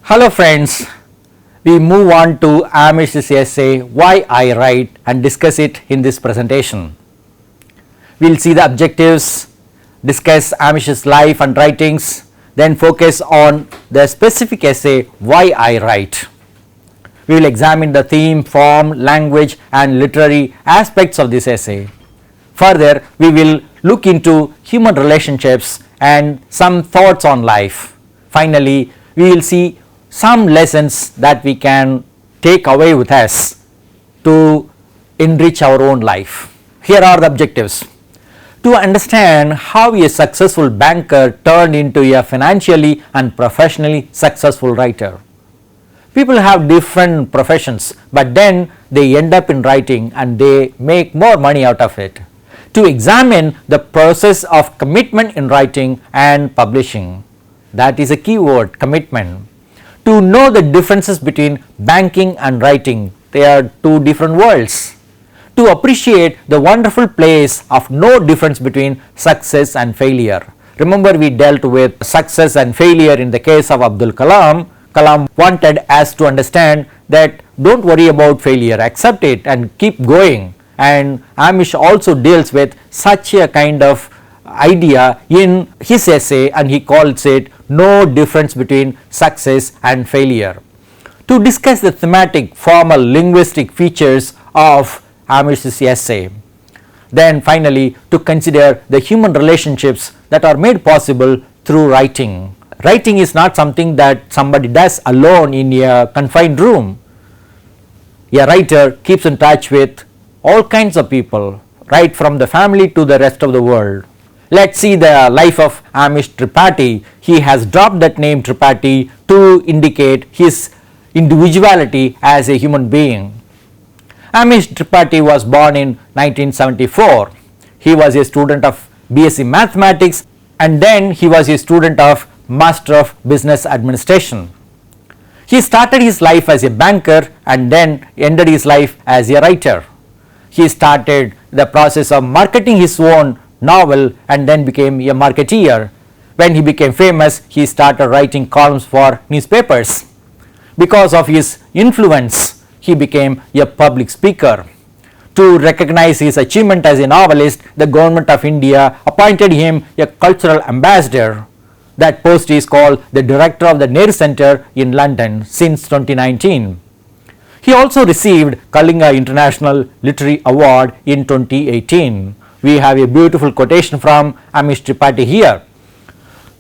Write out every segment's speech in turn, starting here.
Hello friends, we move on to Amish's essay Why I Write and discuss it in this presentation. We will see the objectives, discuss Amish's life and writings, then focus on the specific essay Why I Write. We will examine the theme, form, language and literary aspects of this essay. Further, we will look into human relationships and some thoughts on life. Finally, we will see some lessons that we can take away with us to enrich our own life. Here are the objectives. To understand how a successful banker turned into a financially and professionally successful writer. People have different professions, but then they end up in writing and they make more money out of it. To examine the process of commitment in writing and publishing. That is a key word, commitment. To know the differences between banking and writing, they are two different worlds. To appreciate the wonderful place of no difference between success and failure. Remember, we dealt with success and failure in the case of Abdul Kalam. Kalam wanted us to understand that don't worry about failure, accept it and keep going. And Amish also deals with such a kind of idea in his essay, and he calls it No Difference Between Success and Failure. To discuss the thematic, formal, linguistic features of Amish's essay. Then finally, to consider the human relationships that are made possible through writing. Writing is not something that somebody does alone in a confined room. A writer keeps in touch with all kinds of people, right from the family to the rest of the world. Let's see the life of Amish Tripathi. He has dropped that name Tripathi to indicate his individuality as a human being. Amish Tripathi was born in 1974. He was a student of BSc Mathematics and then he was a student of Master of Business Administration. He started his life as a banker and then ended his life as a writer. He started the process of marketing his own novel and then became a marketeer. When he became famous, he started writing columns for newspapers. Because of his influence, he became a public speaker. To recognize his achievement as a novelist, the government of India appointed him a cultural ambassador. That post is called the Director of the Nehru Centre in London since 2019. He also received Kalinga International Literary Award in 2018. We have a beautiful quotation from Amish Tripathi here.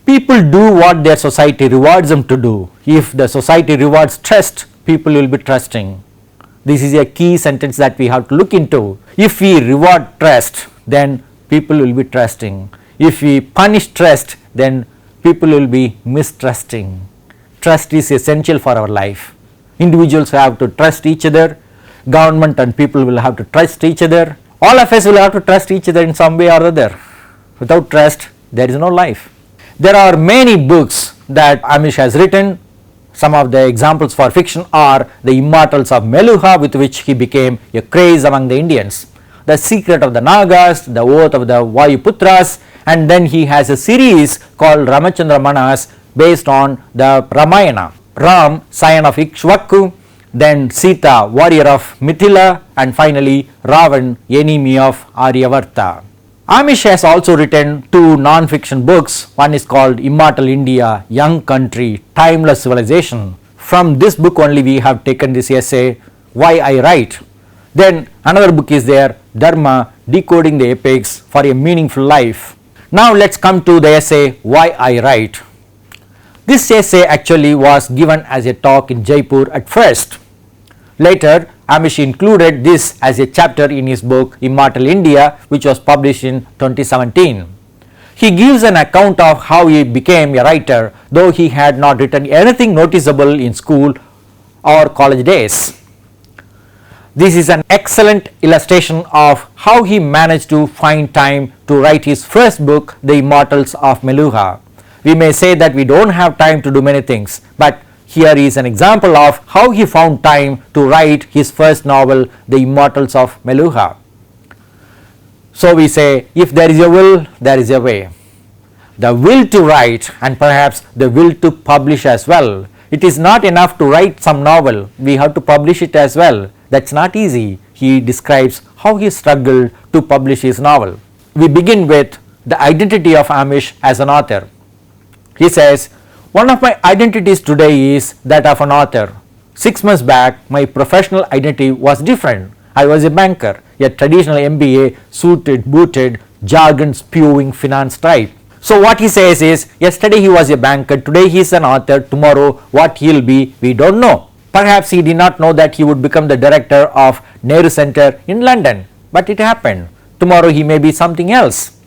People do what their society rewards them to do. If the society rewards trust, people will be trusting. This is a key sentence that we have to look into. If we reward trust, then people will be trusting. If we punish trust, then people will be mistrusting. Trust is essential for our life. Individuals have to trust each other. Government and people will have to trust each other. All of us will have to trust each other in some way or other. Without trust, there is no life. There are many books that Amish has written. Some of the examples for fiction are The Immortals of Meluha, with which he became a craze among the Indians. The Secret of the Nagas, The Oath of the Vayuputras, and then he has a series called Ramachandra Manas based on the Ramayana. Ram, scion of Ikshvaku, then Sita, warrior of Mithila, and finally Ravan, enemy of Aryavarta. Amish has also written two non-fiction books. One is called Immortal India, Young Country, Timeless Civilization. From this book only we have taken this essay, Why I Write. Then another book is there, Dharma, Decoding the Epics for a Meaningful Life. Now let's come to the essay, Why I Write. This essay actually was given as a talk in Jaipur at first. Later, Amish included this as a chapter in his book Immortal India, which was published in 2017. He gives an account of how he became a writer, though he had not written anything noticeable in school or college days. This is an excellent illustration of how he managed to find time to write his first book, The Immortals of Meluha. We may say that we don't have time to do many things, but here is an example of how he found time to write his first novel, The Immortals of Meluha. So we say, if there is a will, there is a way. The will to write and perhaps the will to publish as well It is not enough to write some novel, we have to publish it as well. That's not easy. He describes how he struggled to publish his novel. We begin with the identity of Amish as an author. He says, one of my identities today is that of an author. 6 months back, my professional identity was different. I was a banker, a traditional MBA, suited, booted, jargon spewing finance type. So what he says is, yesterday he was a banker, today he is an author, tomorrow what he will be, we don't know. Perhaps he did not know that he would become the director of Nehru Center in London, but it happened. Tomorrow he may be something else.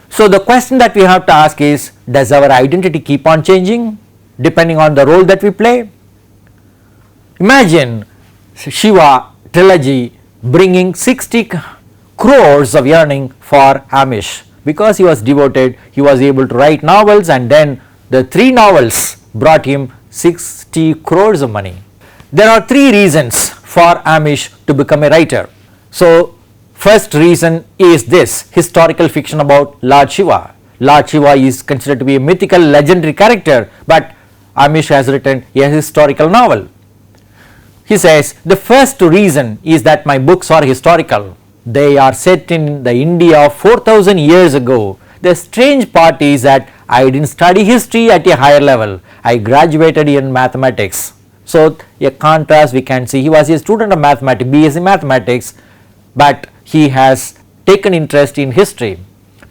So the question that we have to ask is, does our identity keep on changing depending on the role that we play? Imagine Shiva trilogy bringing 60 crores of earning for Amish. Because he was devoted, he was able to write novels, and then the 3 novels brought him 60 crores of money. There are 3 reasons for Amish to become a writer. So first reason is this: historical fiction about Lord Shiva. Lord Shiva is considered to be a mythical legendary character, but Amish has written a historical novel. He says, the first reason is that my books are historical. They are set in the India of 4000 years ago. The strange part is that I didn't study history at a higher level. I graduated in mathematics. So a contrast we can see. He was a student of mathematics, BSc mathematics, but he has taken interest in history.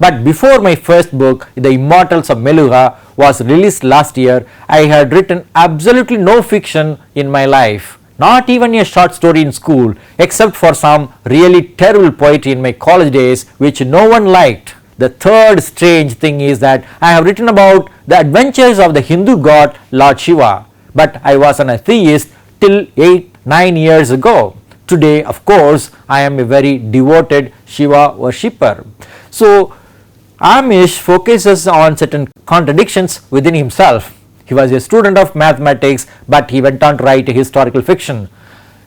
But before my first book, The Immortals of Meluha, was released last year, I had written absolutely no fiction in my life. Not even a short story in school, except for some really terrible poetry in my college days which no one liked. The third strange thing is that I have written about the adventures of the Hindu god Lord Shiva, but I was an atheist till 8-9 years ago. Today, of course, I am a very devoted Shiva worshipper. So Amish focuses on certain contradictions within himself. He was a student of mathematics, but he went on to write historical fiction.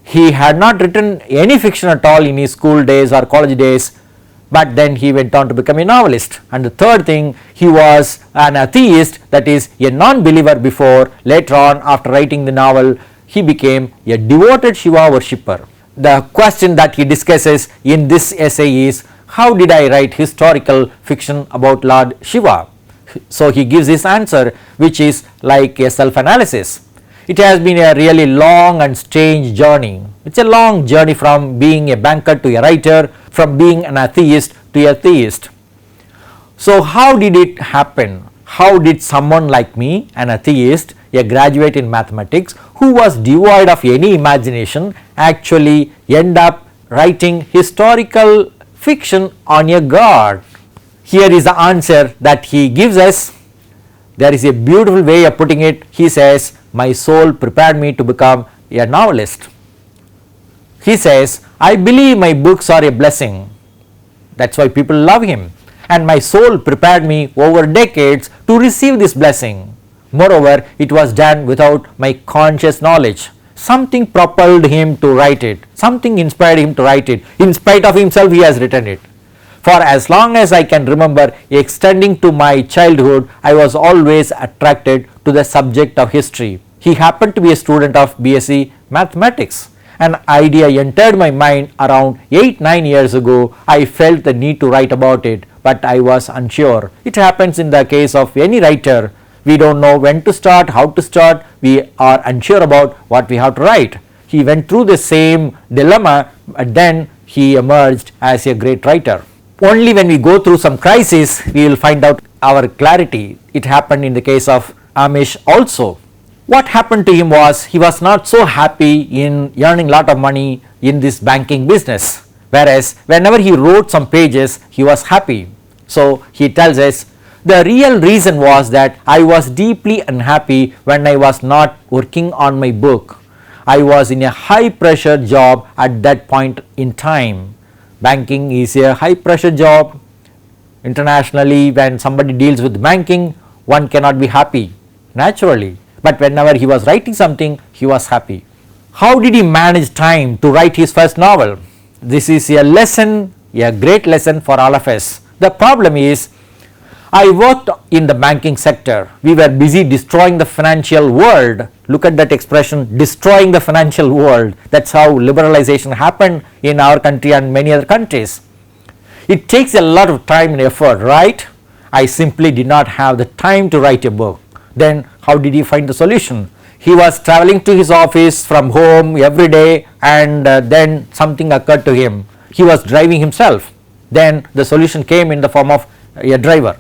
He had not written any fiction at all in his school days or college days, but then he went on to become a novelist. And the third thing, he was an atheist, that is a non-believer before. Later on, after writing the novel, he became a devoted Shiva worshipper. The question that he discusses in this essay is, how did I write historical fiction about Lord Shiva? So he gives his answer, which is like a self-analysis. It has been a really long and strange journey. It's a long journey from being a banker to a writer, from being an atheist to a theist. So how did it happen? How did someone like me, an atheist, a graduate in mathematics, who was devoid of any imagination, actually end up writing historical fiction on a god? Here is the answer that he gives us. There is a beautiful way of putting it. He says, my soul prepared me to become a novelist. He says, I believe my books are a blessing. That's why people love him. And my soul prepared me over decades to receive this blessing. Moreover, it was done without my conscious knowledge. Something propelled him to write it. Something inspired him to write it. In spite of himself, he has written it. For as long as I can remember, extending to my childhood, I was always attracted to the subject of history. He happened to be a student of BSc mathematics. An idea entered my mind around 8-9 years ago. I felt the need to write about it, but I was unsure. It happens in the case of any writer. We don't know when to start, how to start. We are unsure about what we have to write. He went through the same dilemma, but then he emerged as a great writer. Only when we go through some crisis, we will find out our clarity. It happened in the case of Amish also. What happened to him was, he was not so happy in earning lot of money in this banking business, whereas whenever he wrote some pages, he was happy. So he tells us, the real reason was that I was deeply unhappy when I was not working on my book. I was in a high pressure job at that point in time. Banking is a high pressure job. Internationally, when somebody deals with banking, one cannot be happy naturally. But whenever he was writing something, he was happy. How did he manage time to write his first novel? This is a lesson, a great lesson for all of us. The problem is, I worked in the banking sector. We were busy destroying the financial world. Look at that expression, destroying the financial world. That's how liberalization happened in our country and many other countries. It takes a lot of time and effort, right? I simply did not have the time to write a book. Then how did he find the solution? He was traveling to his office from home every day, and then something occurred to him. He was driving himself. Then the solution came in the form of a driver.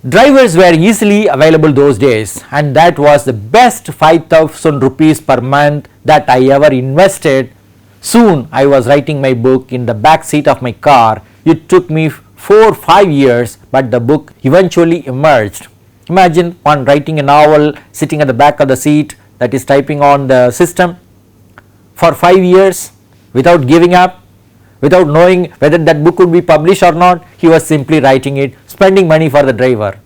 Drivers were easily available those days, and that was the best 5,000 rupees per month that I ever invested. Soon I was writing my book in the back seat of my car. It took me 4-5 years, but the book eventually emerged. Imagine one writing a novel sitting at the back of the seat, that is typing on the system for 5 years without giving up, without knowing whether that book would be published or not. He was simply writing it, spending money for the driver.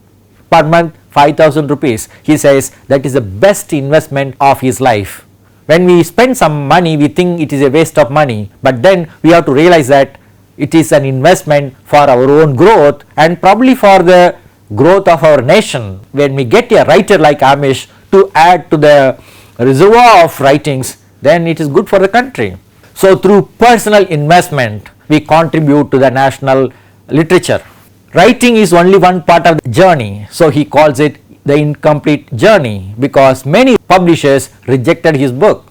Per month 5,000 rupees. He says that is the best investment of his life. When we spend some money, we think it is a waste of money, but then we have to realize that it is an investment for our own growth and probably for the growth of our nation. When we get a writer like Amish to add to the reservoir of writings, then it is good for the country. So through personal investment, we contribute to the national literature. Writing is only one part of the journey, so he calls it the incomplete journey, because many publishers rejected his book.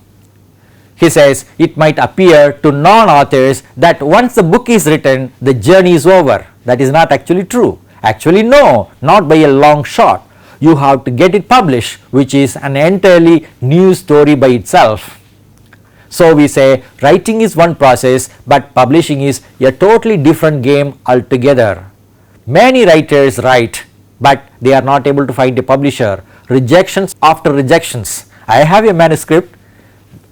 He says it might appear to non-authors that once the book is written, the journey is over. That is not actually true. Actually no, not by a long shot. You have to get it published, which is an entirely new story by itself. So we say writing is one process, but publishing is a totally different game altogether. Many writers write, but they are not able to find a publisher. Rejections after rejections. I have a manuscript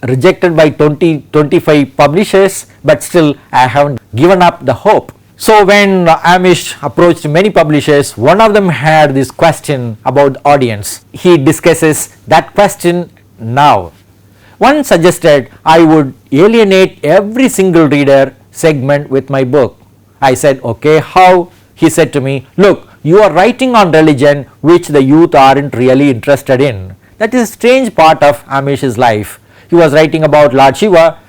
rejected by 20-25 publishers, but still I haven't given up the hope. So when Amish approached many publishers, one of them had this question about the audience. He discusses that question now. One suggested I would alienate every single reader segment with my book. I said, okay, how? He said to me, look, you are writing on religion which the youth aren't really interested in. That is a strange part of Amish's life. He was writing about Lord Shiva,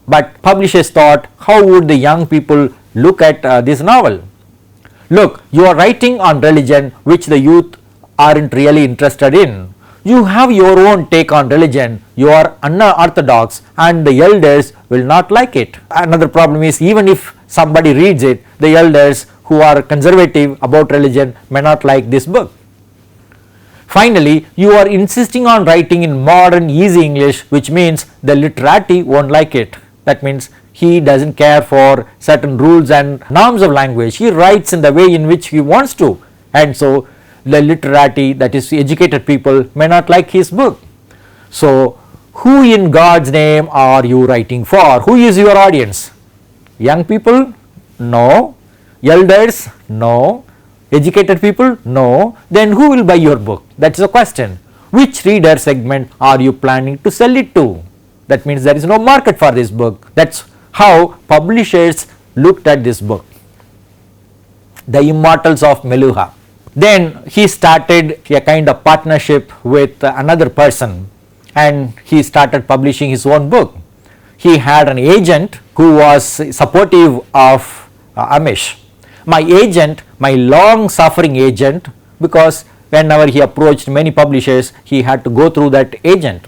but publishers thought, how would the young people look at this novel? Look, you are writing on religion which the youth aren't really interested in. You have your own take on religion, you are unorthodox, and the elders will not like it. Another problem is, even if somebody reads it, the elders who are conservative about religion may not like this book. Finally, you are insisting on writing in modern easy English, which means the literati won't like it. That means he doesn't care for certain rules and norms of language. He writes in the way in which he wants to, and so the literati, that is educated people, may not like his book. So who in God's name are you writing for? Who is your audience? Young people? No. Elders? No. Educated people? No. Then who will buy your book? That's the question. Which reader segment are you planning to sell it to? That means there is no market for this book. That's how publishers looked at this book. The Immortals of Meluha. Then he started a kind of partnership with another person, and he started publishing his own book. He had an agent who was supportive of Amish. My agent, my long suffering agent, because whenever he approached many publishers, he had to go through that agent.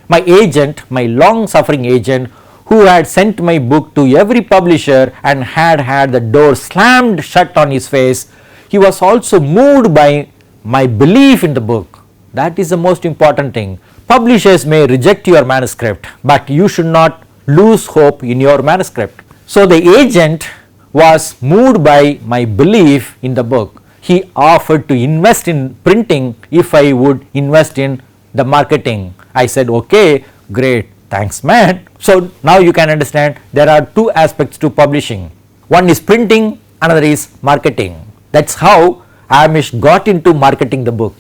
My agent, my long suffering agent, who had sent my book to every publisher and had the door slammed shut on his face, he was also moved by my belief in the book. That is the most important thing. Publishers may reject your manuscript, but you should not lose hope in your manuscript. So the agent was moved by my belief in the book. He offered to invest in printing if I would invest in the marketing. I said, okay, great, thanks man. So now you can understand there are two aspects to publishing. One is printing, another is marketing. That's how Amish got into marketing the book.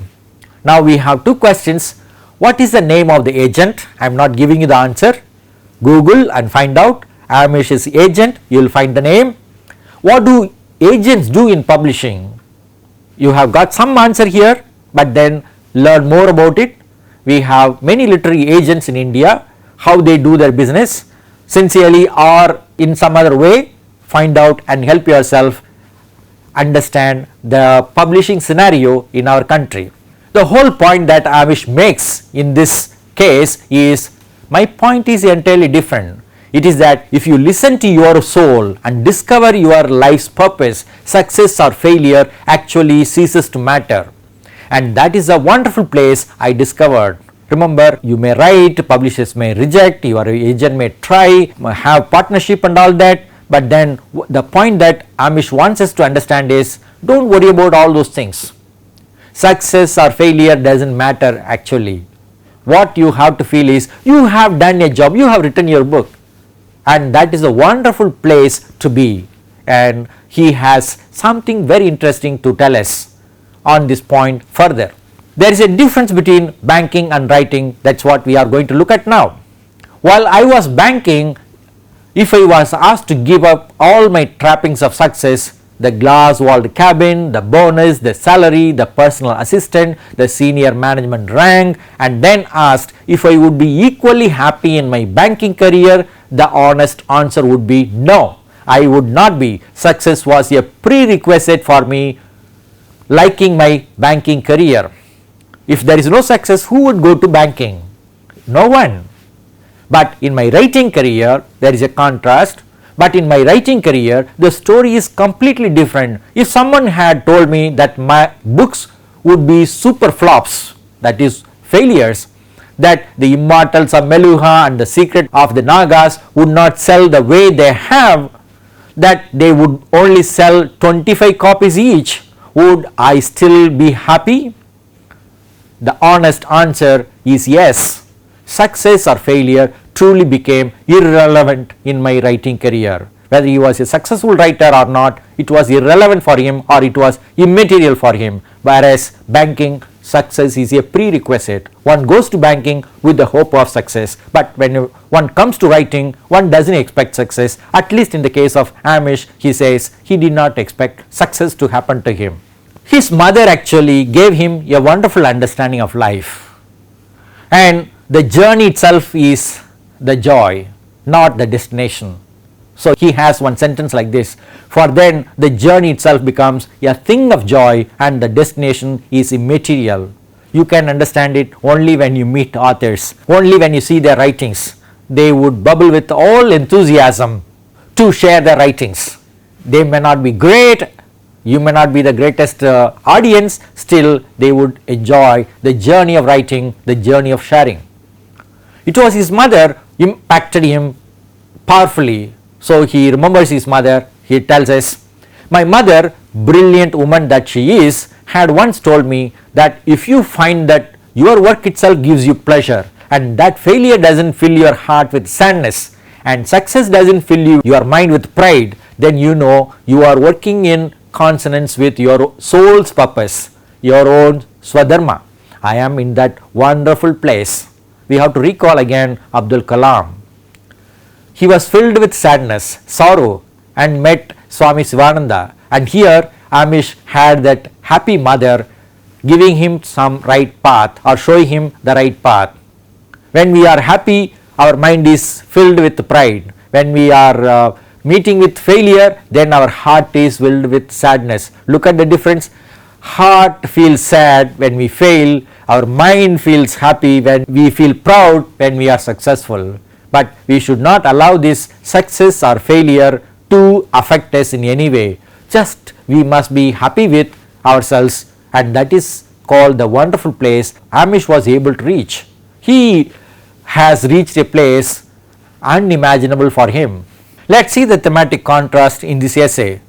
Now we have two questions. What is the name of the agent? I am not giving you the answer. Google and find out. Amish's agent, you will find the name. What do agents do in publishing? you have got some answer here, but then learn more about it. We have many literary agents in India, how they do their business sincerely or in some other way. Find out and help yourself understand the publishing scenario in our country. The whole point that Amish makes in this case is, my point is entirely different. It is that if you listen to your soul and discover your life's purpose, success or failure actually ceases to matter. And that is a wonderful place I discovered. Remember, you may write, publishers may reject, your agent may try, have partnership and all that, but then the point that Amish wants us to understand is, don't worry about all those things. Success or failure doesn't matter actually. What you have to feel is, you have done a job, you have written your book, and that is a wonderful place to be. And he has something very interesting to tell us on this point further. There is a difference between banking and writing. That's what we are going to look at now. While I was banking, if I was asked to give up all my trappings of success, the glass walled cabin, the bonus, the salary, the personal assistant, the senior management rank, and then asked if I would be equally happy in my banking career, the honest answer would be no, I would not be. Success was a prerequisite for me liking my banking career. If there is no success, who would go to banking? No one. But in my writing career, there is a contrast. But in my writing career, the story is completely different. If someone had told me that my books would be super flops, that is failures, that the Immortals of Meluha and the Secret of the Nagas would not sell the way they have, that they would only sell 25 copies each, would I still be happy? The honest answer is yes. Success or failure truly became irrelevant in my writing career. Whether he was a successful writer or not, it was irrelevant for him, or it was immaterial for him. Whereas banking, success is a prerequisite. One goes to banking with the hope of success, but when one comes to writing, one doesn't expect success. At least in the case of Amish, he says he did not expect success to happen to him. His mother actually gave him a wonderful understanding of life, and the journey itself is the joy, not the destination. So he has one sentence like this: for then the journey itself becomes a thing of joy and the destination is immaterial. You can understand it only when you meet authors, only when you see their writings. They would bubble with all enthusiasm to share their writings. They may not be great, you may not be the greatest audience, still they would enjoy the journey of writing, the journey of sharing. It was his mother impacted him powerfully. So he remembers his mother. He tells us, my mother, brilliant woman that she is, had once told me that if you find that your work itself gives you pleasure, and that failure doesn't fill your heart with sadness, and success doesn't fill your mind with pride, then you know you are working in consonance with your soul's purpose, your own swadharma. I am in that wonderful place. We have to recall again Abdul Kalam. He was filled with sadness, sorrow, and met Swami Sivananda. And here Amish had that happy mother giving him some right path, or showing him the right path. When we are happy, our mind is filled with pride. When we are meeting with failure, then our heart is filled with sadness. Look at the difference. Heart feels sad when we fail. Our mind feels happy when we feel proud when we are successful. But we should not allow this success or failure to affect us in any way. Just we must be happy with ourselves, and that is called the wonderful place Amish was able to reach. He has reached a place unimaginable for him. Let's see the thematic contrast in this essay.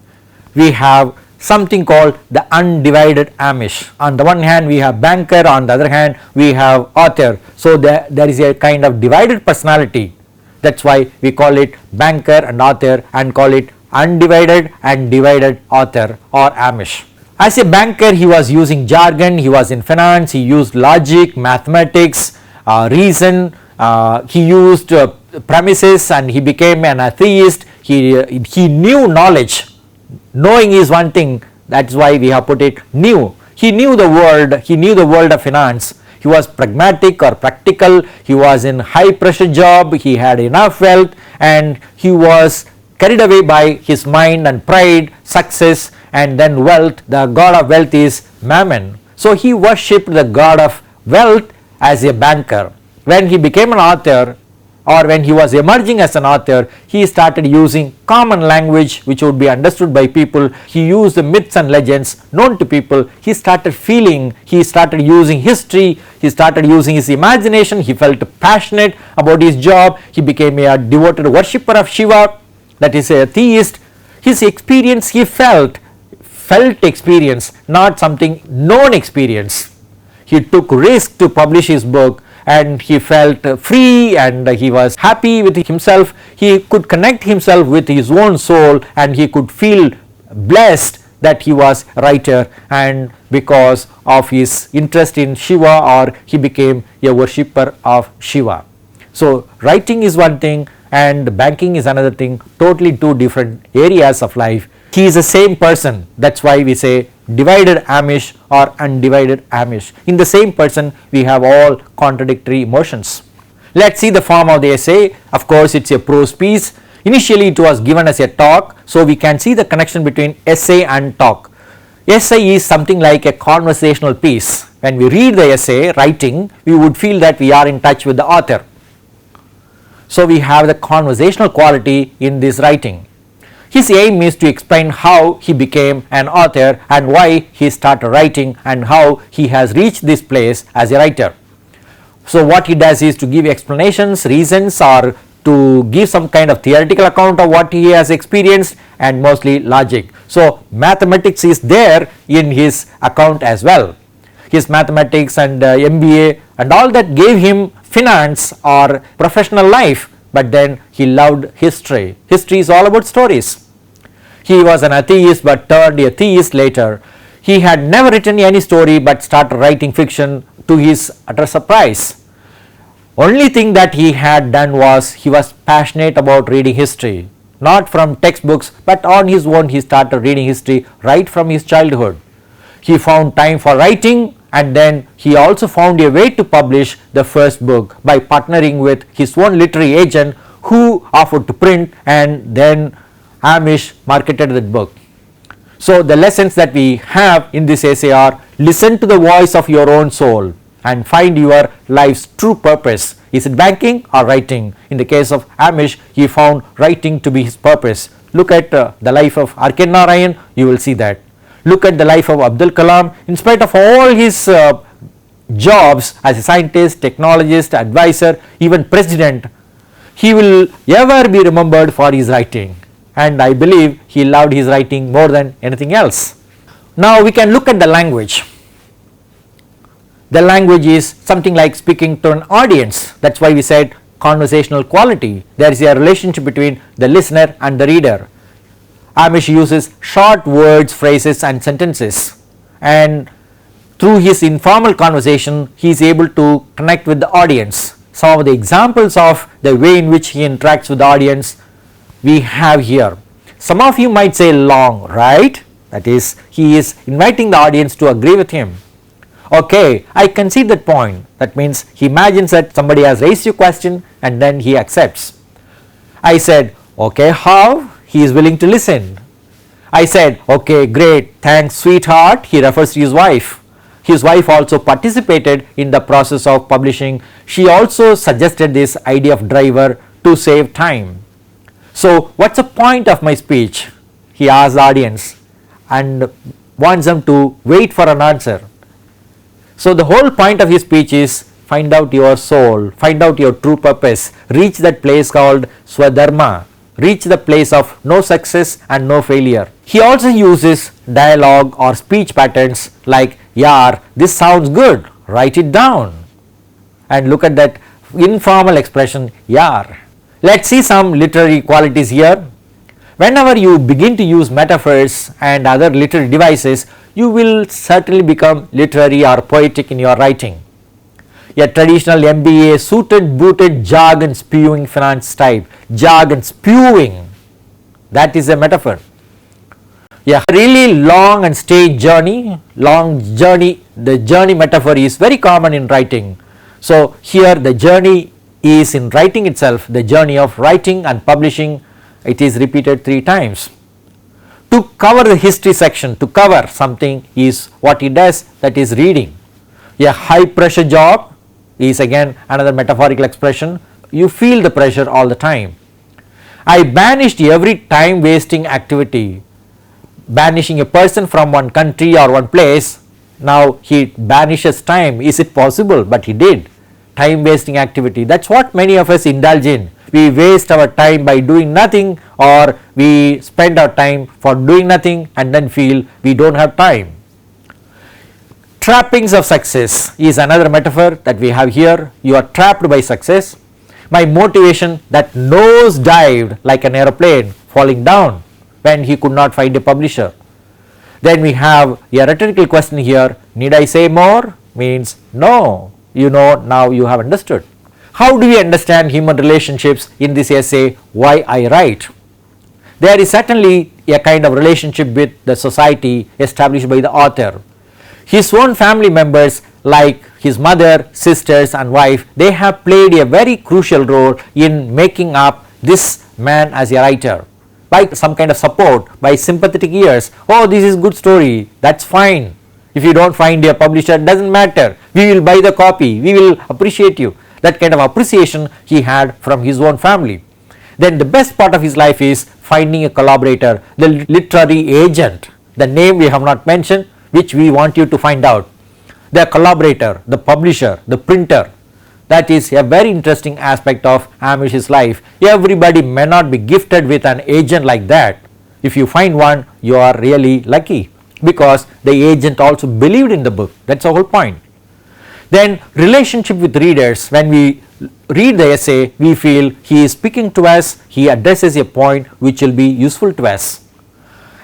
We have something called the undivided Amish. On the one hand we have banker, on the other hand we have author. So there is a kind of divided personality. That's why we call it banker and author, and call it undivided and divided author or Amish. As a banker, he was using jargon, he was in finance, he used logic, mathematics, reason, he used premises, and he became an atheist. He knew knowledge. Knowing is one thing, That's why we have put it knew. He knew the world of finance. He was pragmatic or practical. He was in high pressure job. He had enough wealth, and he was carried away by his mind and pride, success, and then wealth. The god of wealth is Mammon. So he worshipped the god of wealth as a banker. When he became an author, or when he was emerging as an author, he started using common language which would be understood by people. He used the myths and legends known to people. He started feeling, he started using history, he started using his imagination. He felt passionate about his job. He became a devoted worshipper of Shiva, that is a theist. His experience, he felt experience, not something known experience. He took risk to publish his book, and he felt free, and he was happy with himself. He could connect himself with his own soul, and he could feel blessed that he was a writer, and because of his interest in Shiva, or he became a worshipper of Shiva. So writing is one thing and banking is another thing, totally two different areas of life. He is the same person. That's why we say divided Amish or undivided Amish. In the same person we have all contradictory emotions. Let's see the form of the essay. Of course, it's a prose piece. Initially it was given as a talk, so we can see the connection between essay and talk. Essay is something like a conversational piece. When we read the essay writing, we would feel that we are in touch with the author. So we have the conversational quality in this writing. His aim is to explain how he became an author and why he started writing and how he has reached this place as a writer. So what he does is to give explanations, reasons, or to give some kind of theoretical account of what he has experienced, and mostly logic. So mathematics is there in his account as well. His mathematics and MBA and all that gave him finance or professional life, but then he loved history. History is all about stories. He was an atheist but turned a theist later. He had never written any story but started writing fiction, to his utter surprise. Only thing that he had done was he was passionate about reading history, not from textbooks, but on his own he started reading history right from his childhood. He found time for writing, and then he also found a way to publish the first book by partnering with his own literary agent, who offered to print, and then Amish marketed that book. So the lessons that we have in this essay are: listen to the voice of your own soul and find your life's true purpose. Is it banking or writing? In the case of Amish, he found writing to be his purpose. Look at the life of R.K. Narayan, you will see that. Look at the life of Abdul Kalam. In spite of all his jobs as a scientist, technologist, advisor, even president, he will ever be remembered for his writing, and I believe he loved his writing more than anything else. Now we can look at the language. The language is something like speaking to an audience. That's why we said conversational quality. There is a relationship between the listener and the reader. Amish uses short words, phrases and sentences, and through his informal conversation he is able to connect with the audience. Some of the examples of the way in which he interacts with the audience we have here. Some of you might say long, right? That is, he is inviting the audience to agree with him. Okay, I concede that point. That means he imagines that somebody has raised a question and then he accepts. I said, okay, how? He is willing to listen. I said, okay, great, thanks sweetheart. He refers to his wife. His wife also participated in the process of publishing. She also suggested this idea of driver to save time. So what's the point of my speech? He asked the audience and wants them to wait for an answer. So the whole point of his speech is find out your soul, find out your true purpose, reach that place called swadharma, reach the place of no success and no failure. He also uses dialogue or speech patterns like, yaar, this sounds good, write it down. And look at that informal expression, yaar. Let's see some literary qualities here. Whenever you begin to use metaphors and other literary devices, you will certainly become literary or poetic in your writing. A traditional MBA suited, booted, jargon spewing finance type. Jargon spewing, that is a metaphor. A really long and straight journey, the journey metaphor is very common in writing. So here the journey is in writing itself, the journey of writing and publishing, it is repeated 3 times. To cover the history section, to cover something is what he does, that is reading. A high pressure job is again another metaphorical expression, you feel the pressure all the time. I banished every time wasting activity. Banishing a person from one country or one place, now he banishes time. Is it possible? But he did. Time wasting activity, that is what many of us indulge in. We waste our time by doing nothing, or we spend our time for doing nothing and then feel we do not have time. Trappings of success is another metaphor that we have here. You are trapped by success. My motivation that nose dived like an aeroplane falling down when he could not find a publisher. Then we have a rhetorical question here, need I say more? Means no, you know, now you have understood. How do we understand human relationships in this essay, Why I Write? There is certainly a kind of relationship with the society established by the author. His own family members like his mother, sisters and wife, they have played a very crucial role in making up this man as a writer. By some kind of support, by sympathetic ears, oh this is good story, that is fine. If you do not find a publisher, does not matter, we will buy the copy, we will appreciate you. That kind of appreciation he had from his own family. Then the best part of his life is finding a collaborator, the literary agent, the name we have not mentioned, which we want you to find out. The collaborator, the publisher, the printer, that is a very interesting aspect of Amish's life. Everybody may not be gifted with an agent like that. If you find one, you are really lucky, because the agent also believed in the book, that is the whole point. Then relationship with readers, when we read the essay, we feel he is speaking to us, he addresses a point which will be useful to us.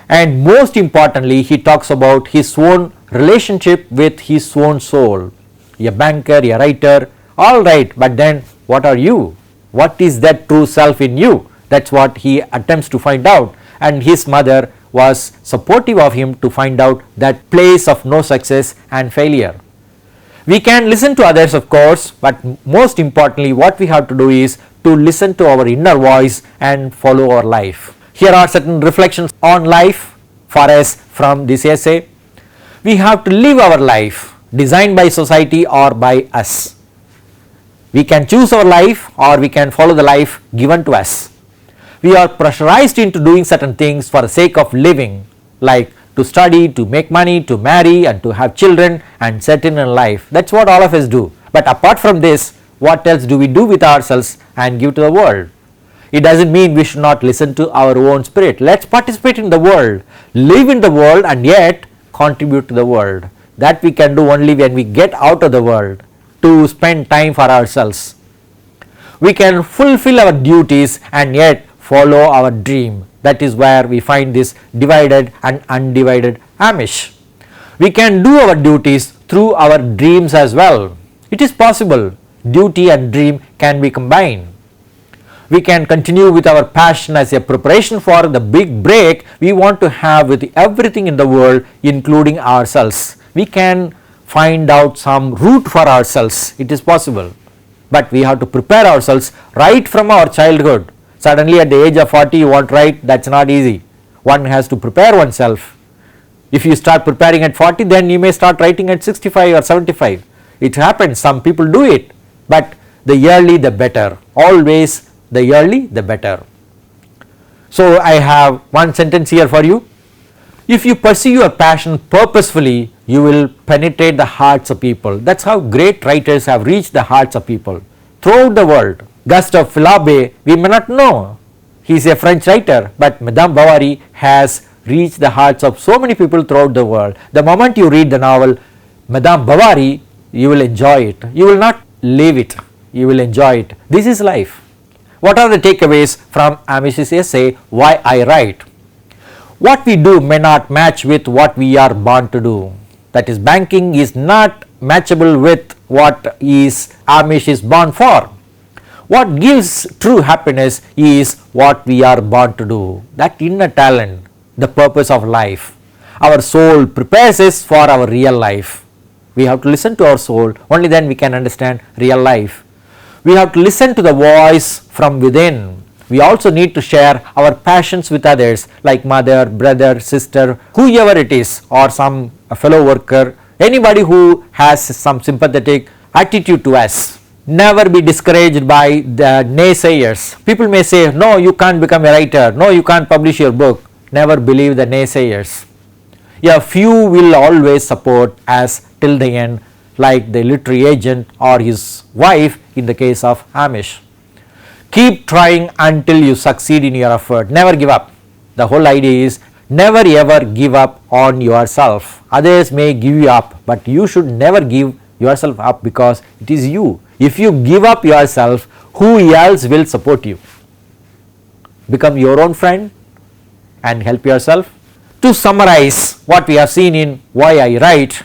And most importantly, he talks about his own relationship with his own soul. A banker, a writer, all right, but then what are you? What is that true self in you? That is what he attempts to find out, and his mother was supportive of him to find out that place of no success and failure. We can listen to others of course, but most importantly what we have to do is to listen to our inner voice and follow our life. Here are certain reflections on life for us from this essay. We have to live our life designed by society or by us. We can choose our life or we can follow the life given to us. We are pressurized into doing certain things for the sake of living, like to study, to make money, to marry and to have children and settle in life. That is what all of us do. But apart from this, what else do we do with ourselves and give to the world? It does not mean we should not listen to our own spirit. Let us participate in the world, live in the world and yet contribute to the world. That we can do only when we get out of the world to spend time for ourselves. We can fulfill our duties and yet follow our dream. That is where we find this divided and undivided Amish. We can do our duties through our dreams as well. It is possible. Duty and dream can be combined. We can continue with our passion as a preparation for the big break we want to have with everything in the world, including ourselves. We can find out some route for ourselves. It is possible. But we have to prepare ourselves right from our childhood. Suddenly at the age of 40 you want to write, that is not easy. One has to prepare oneself. If you start preparing at 40, then you may start writing at 65 or 75. It happens, some people do it, but the early the better, always the early the better. So I have one sentence here for you. If you pursue your passion purposefully, you will penetrate the hearts of people. That is how great writers have reached the hearts of people throughout the world. Gustave Flaubert, we may not know, he is a French writer, but Madame Bovary has reached the hearts of so many people throughout the world. The moment you read the novel Madame Bovary, you will enjoy it. You will not leave it, you will enjoy it. This is life. What are the takeaways from Amish's essay, Why I Write? What we do may not match with what we are born to do. That is, banking is not matchable with what Amish is born for. What gives true happiness is what we are born to do, that inner talent, the purpose of life. Our soul prepares us for our real life. We have to listen to our soul, only then we can understand real life. We have to listen to the voice from within. We also need to share our passions with others, like mother, brother, sister, whoever it is, or some fellow worker, anybody who has some sympathetic attitude to us. Never be discouraged by the naysayers. People may say, no, you can't become a writer, no, you can't publish your book. Never believe the naysayers. A few will always support us till the end, like the literary agent or his wife in the case of Amish. Keep trying until you succeed in your effort. Never give up. The whole idea is never ever give up on yourself. Others may give you up, but you should never give yourself up, because it is you. If you give up yourself, who else will support you? Become your own friend and help yourself. To summarize what we have seen in Why I Write,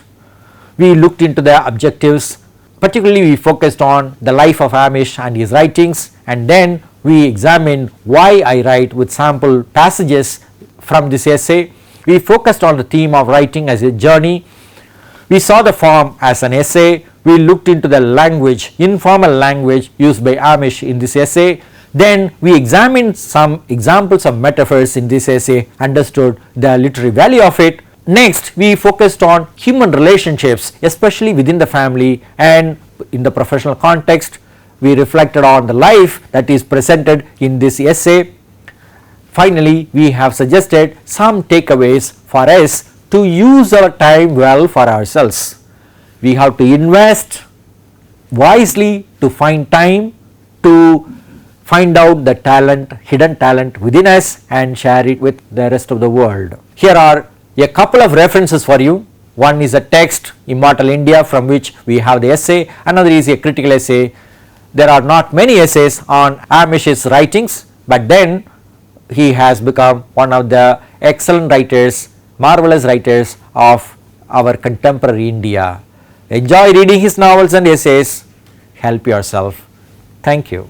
we looked into the objectives. Particularly we focused on the life of Amish and his writings, and then we examined why I write with sample passages from this essay. We focused on the theme of writing as a journey. We saw the form as an essay. We looked into the language, informal language used by Amish in this essay. Then we examined some examples of metaphors in this essay, understood the literary value of it. Next, we focused on human relationships, especially within the family and in the professional context. We reflected on the life that is presented in this essay. Finally, we have suggested some takeaways for us to use our time well for ourselves. We have to invest wisely to find time to find out the talent, hidden talent within us, and share it with the rest of the world. Here are a couple of references for you. One is a text, Immortal India, from which we have the essay. Another is a critical essay. There are not many essays on Amish's writings, but then he has become one of the excellent writers, marvelous writers of our contemporary India. Enjoy reading his novels and essays. Help yourself. Thank you.